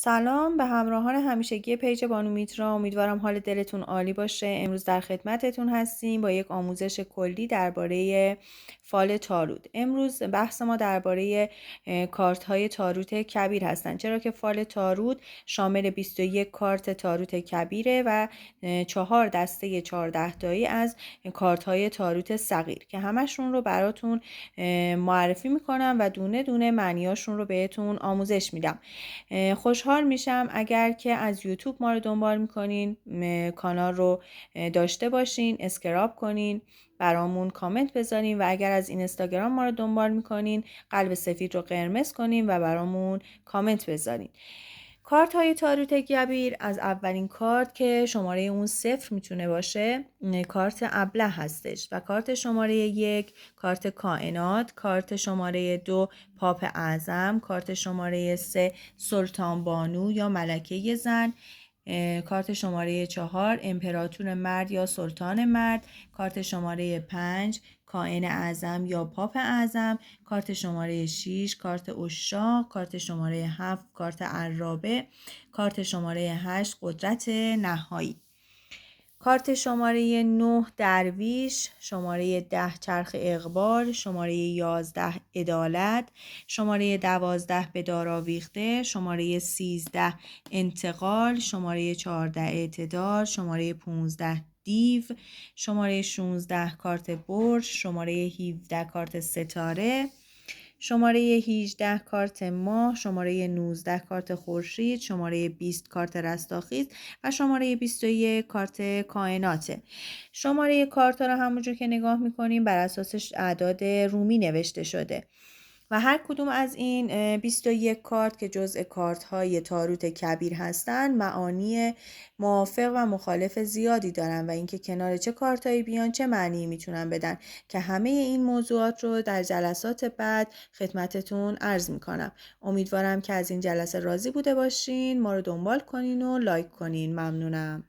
سلام به همراهان همیشگی پیج بانو میترا. امیدوارم حال دلتون عالی باشه. امروز در خدمتتون هستیم با یک آموزش کلی درباره فال تاروت. امروز بحث ما درباره کارت های تاروت کبیر هستن، چرا که فال تاروت شامل 21 کارت تاروت کبیره و 4 دسته 14 تایی از کارت های تاروت صغیر که همشون رو براتون معرفی میکنم و دونه دونه معنیاشون رو بهتون آموزش میدم. خوشحال میشم اگر که از یوتیوب ما رو دنبال میکنین کانال رو داشته باشین، اسکراب کنین، برامون کامنت بذارین و اگر از اینستاگرام ما رو دنبال میکنین قلب سفید رو قرمز کنین و برامون کامنت بذارین. کارت های تاروت کبیر، از اولین کارت که شماره اون 0 میتونه باشه کارت ابله هستش و کارت شماره 1 کارت کائنات، کارت شماره 2 پاپ اعظم، کارت شماره 3 سلطان بانو یا ملکه زن، کارت شماره 4 امپراتور مرد یا سلطان مرد، کارت شماره 5 کائن اعظم یا پاپ اعظم، کارت شماره 6 کارت عشاق، کارت شماره 7 کارت عرابه، کارت شماره 8 قدرت نهایی، کارت شماره 9 درویش، شماره 10 چرخ اقبال، شماره 11 عدالت، شماره 12 به دار آویخته، شماره 13 انتقال، شماره 14 اعتدال، شماره 15 دیو، شماره 16 کارت برج، شماره 17 کارت ستاره، شماره 18 کارت ماه، شماره 19 کارت خورشید، شماره 20 کارت رستاخیز و شماره 21 کارت کائناته. شماره کارت ها رو همونجور که نگاه میکنیم بر اساس اعداد رومی نوشته شده و هر کدوم از این 21 کارت که جزء کارت های تاروت کبیر هستن معانی موافق و مخالف زیادی دارن و اینکه کنار چه کارتایی بیان چه معنی میتونن بدن که همه این موضوعات رو در جلسات بعد خدمتتون عرض میکنم. امیدوارم که از این جلسه راضی بوده باشین. ما رو دنبال کنین و لایک کنین. ممنونم.